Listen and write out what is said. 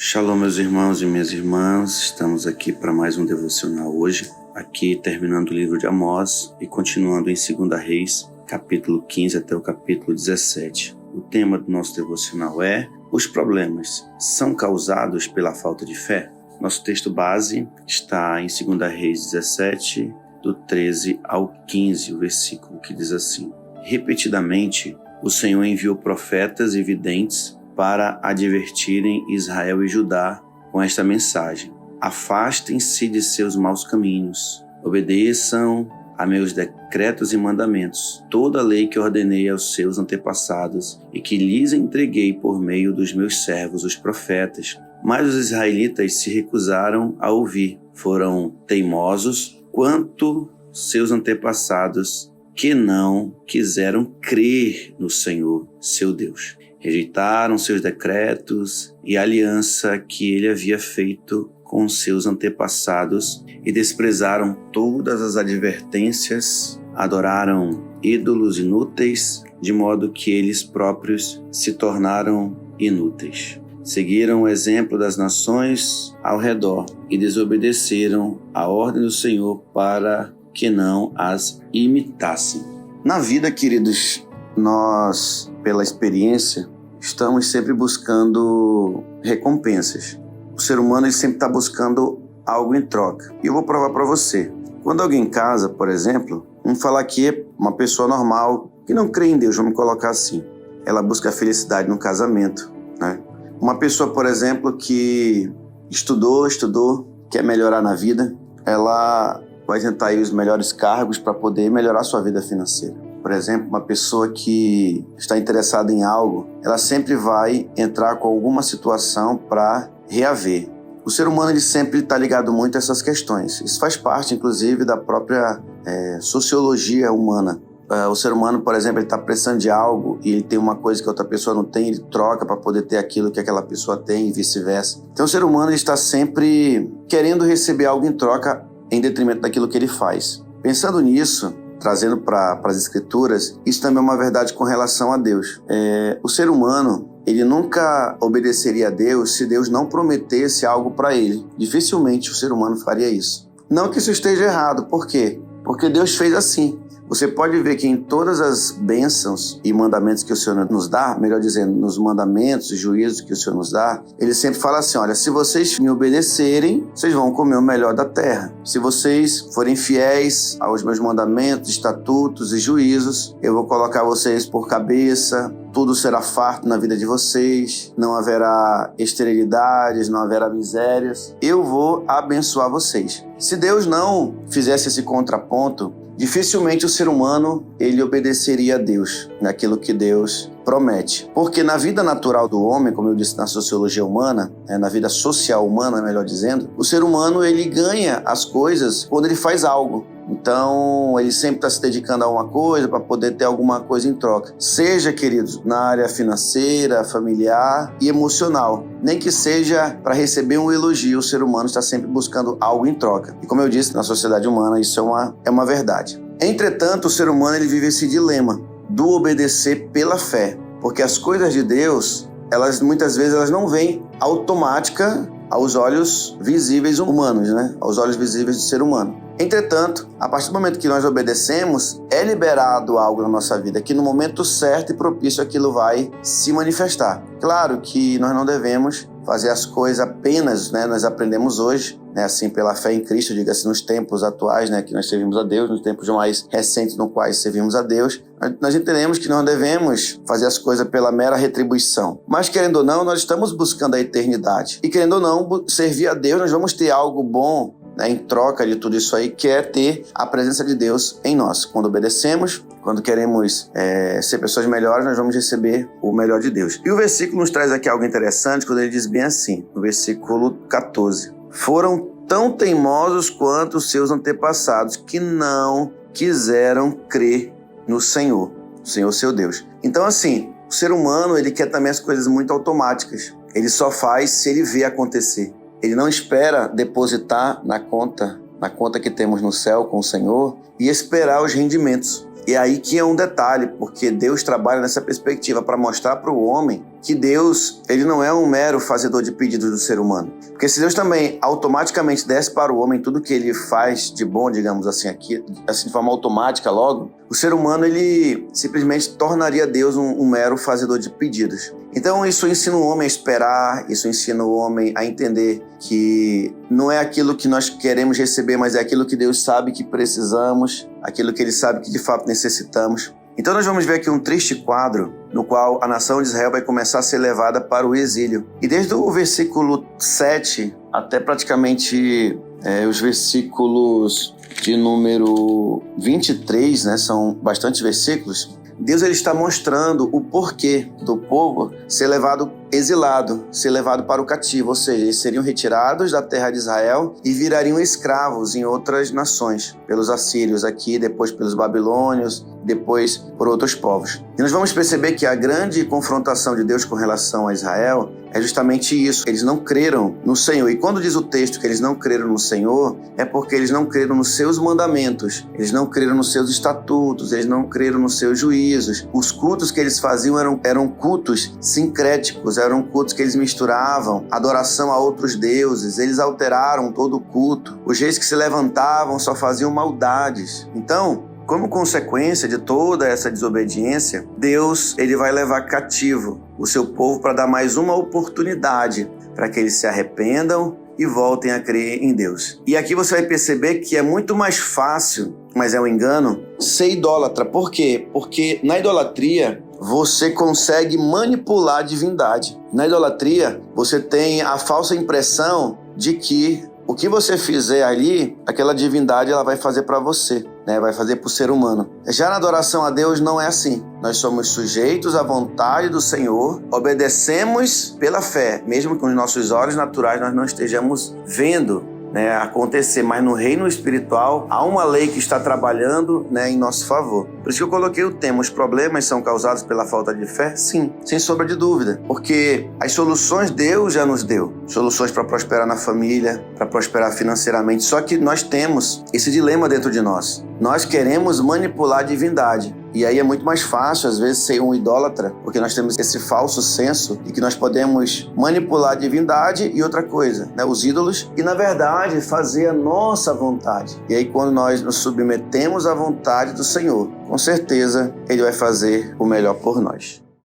Shalom, meus irmãos e minhas irmãs, estamos aqui para mais um devocional hoje, aqui terminando o livro de Amós e continuando em 2 Reis, capítulo 15 até o capítulo 17. O tema do nosso devocional é: os problemas são causados pela falta de fé? Nosso texto base está em 2 Reis 17, do 13 ao 15, o versículo que diz assim: repetidamente o Senhor enviou profetas e videntes para advertirem Israel e Judá com esta mensagem: afastem-se de seus maus caminhos, obedeçam a meus decretos e mandamentos, toda a lei que ordenei aos seus antepassados e que lhes entreguei por meio dos meus servos, os profetas. Mas os israelitas se recusaram a ouvir, foram teimosos quanto seus antepassados, que não quiseram crer no Senhor, seu Deus. Rejeitaram seus decretos e a aliança que ele havia feito com seus antepassados e desprezaram todas as advertências, adoraram ídolos inúteis, de modo que eles próprios se tornaram inúteis. Seguiram o exemplo das nações ao redor e desobedeceram a ordem do Senhor para que não as imitassem. Na vida, queridos, nós, pela experiência, estamos sempre buscando recompensas. O ser humano ele sempre está buscando algo em troca. E eu vou provar para você. Quando alguém casa, por exemplo, vamos falar que é uma pessoa normal, que não crê em Deus, vamos colocar assim. Ela busca a felicidade no casamento, né? Uma pessoa, por exemplo, que estudou, quer melhorar na vida, ela vai tentar aí os melhores cargos para poder melhorar sua vida financeira. Por exemplo, uma pessoa que está interessada em algo, ela sempre vai entrar com alguma situação para reaver. O ser humano ele sempre está ligado muito a essas questões. Isso faz parte, inclusive, da própria sociologia humana. O ser humano, por exemplo, ele está precisando de algo e ele tem uma coisa que outra pessoa não tem, ele troca para poder ter aquilo que aquela pessoa tem e vice-versa. Então, o ser humano ele está sempre querendo receber algo em troca em detrimento daquilo que ele faz. Pensando nisso, trazendo para as escrituras, isso também é uma verdade com relação a Deus. O ser humano, ele nunca obedeceria a Deus se Deus não prometesse algo para ele. Dificilmente o ser humano faria isso. Não que isso esteja errado. Por quê? Porque Deus fez assim. Você pode ver que em todas as bênçãos e mandamentos que o Senhor nos dá, melhor dizendo, nos mandamentos e juízos que o Senhor nos dá, ele sempre fala assim: olha, se vocês me obedecerem, vocês vão comer o melhor da terra. Se vocês forem fiéis aos meus mandamentos, estatutos e juízos, eu vou colocar vocês por cabeça, tudo será farto na vida de vocês, não haverá esterilidades, não haverá misérias, eu vou abençoar vocês. Se Deus não fizesse esse contraponto, dificilmente o ser humano ele obedeceria a Deus naquilo que Deus promete. Porque na vida natural do homem, como eu disse na sociologia humana, na vida social humana, melhor dizendo, o ser humano ele ganha as coisas quando ele faz algo. Então, ele sempre está se dedicando a uma coisa para poder ter alguma coisa em troca. Seja, queridos, na área financeira, familiar e emocional. Nem que seja para receber um elogio, o ser humano está sempre buscando algo em troca. E como eu disse, na sociedade humana isso é uma verdade. Entretanto, o ser humano ele vive esse dilema do obedecer pela fé. Porque as coisas de Deus, muitas vezes elas não vêm automática aos olhos visíveis humanos, né? Aos olhos visíveis do ser humano. Entretanto, a partir do momento que nós obedecemos, é liberado algo na nossa vida, que no momento certo e propício aquilo vai se manifestar. Claro que nós não devemos fazer as coisas apenas, né? Nós aprendemos hoje, né? Assim, pela fé em Cristo, diga-se nos tempos atuais, né? Que nós servimos a Deus, nos tempos mais recentes no quais servimos a Deus, nós entendemos que não devemos fazer as coisas pela mera retribuição. Mas, querendo ou não, nós estamos buscando a eternidade. E, querendo ou não, servir a Deus, nós vamos ter algo bom, né, em troca de tudo isso aí, que é ter a presença de Deus em nós. Quando obedecemos, quando queremos ser pessoas melhores, nós vamos receber o melhor de Deus. E o versículo nos traz aqui algo interessante, quando ele diz bem assim, no versículo 14: foram tão teimosos quanto os seus antepassados, que não quiseram crer no Senhor, o Senhor seu Deus. Então, assim, o ser humano ele quer também as coisas muito automáticas. Ele só faz se ele vê acontecer. Ele não espera depositar na conta que temos no céu com o Senhor e esperar os rendimentos. E aí que é um detalhe, porque Deus trabalha nessa perspectiva para mostrar para o homem que Deus, ele não é um mero fazedor de pedidos do ser humano. Porque se Deus também automaticamente desse para o homem tudo que ele faz de bom, digamos assim, aqui, assim de forma automática logo, o ser humano, ele simplesmente tornaria Deus um mero fazedor de pedidos. Então isso ensina o homem a esperar, isso ensina o homem a entender que não é aquilo que nós queremos receber, mas é aquilo que Deus sabe que precisamos, aquilo que ele sabe que de fato necessitamos. Então nós vamos ver aqui um triste quadro no qual a nação de Israel vai começar a ser levada para o exílio. E desde o versículo 7 até praticamente os versículos de número 23, né, são bastantes versículos, Deus ele está mostrando o porquê do povo ser levado exilado, ser levado para o cativo, ou seja, eles seriam retirados da terra de Israel e virariam escravos em outras nações, pelos assírios aqui, depois pelos babilônios, depois por outros povos. E nós vamos perceber que a grande confrontação de Deus com relação a Israel é justamente isso, eles não creram no Senhor. E quando diz o texto que eles não creram no Senhor, é porque eles não creram nos seus mandamentos, eles não creram nos seus estatutos, eles não creram nos seus juízos. Os cultos que eles faziam eram cultos sincréticos, eram cultos que eles misturavam adoração a outros deuses, eles alteraram todo o culto. Os reis que se levantavam só faziam maldades. Então, como consequência de toda essa desobediência, Deus ele vai levar cativo o seu povo para dar mais uma oportunidade para que eles se arrependam e voltem a crer em Deus. E aqui você vai perceber que é muito mais fácil, mas é um engano, ser idólatra. Por quê? Porque na idolatria você consegue manipular a divindade. Na idolatria você tem a falsa impressão de que o que você fizer ali, aquela divindade ela vai fazer para você, né? Vai fazer para o ser humano. Já na adoração a Deus não é assim. Nós somos sujeitos à vontade do Senhor, obedecemos pela fé, mesmo que com os nossos olhos naturais nós não estejamos vendo, né, acontecer, mas no reino espiritual há uma lei que está trabalhando, né, em nosso favor. Por isso que eu coloquei o tema: os problemas são causados pela falta de fé? Sim, sem sombra de dúvida, porque as soluções Deus já nos deu, soluções para prosperar na família, para prosperar financeiramente, só que nós temos esse dilema dentro de nós. Nós queremos manipular a divindade. E aí é muito mais fácil, às vezes, ser um idólatra, porque nós temos esse falso senso de que nós podemos manipular a divindade e outra coisa, né, os ídolos, e, na verdade, fazer a nossa vontade. E aí, quando nós nos submetemos à vontade do Senhor, com certeza, Ele vai fazer o melhor por nós.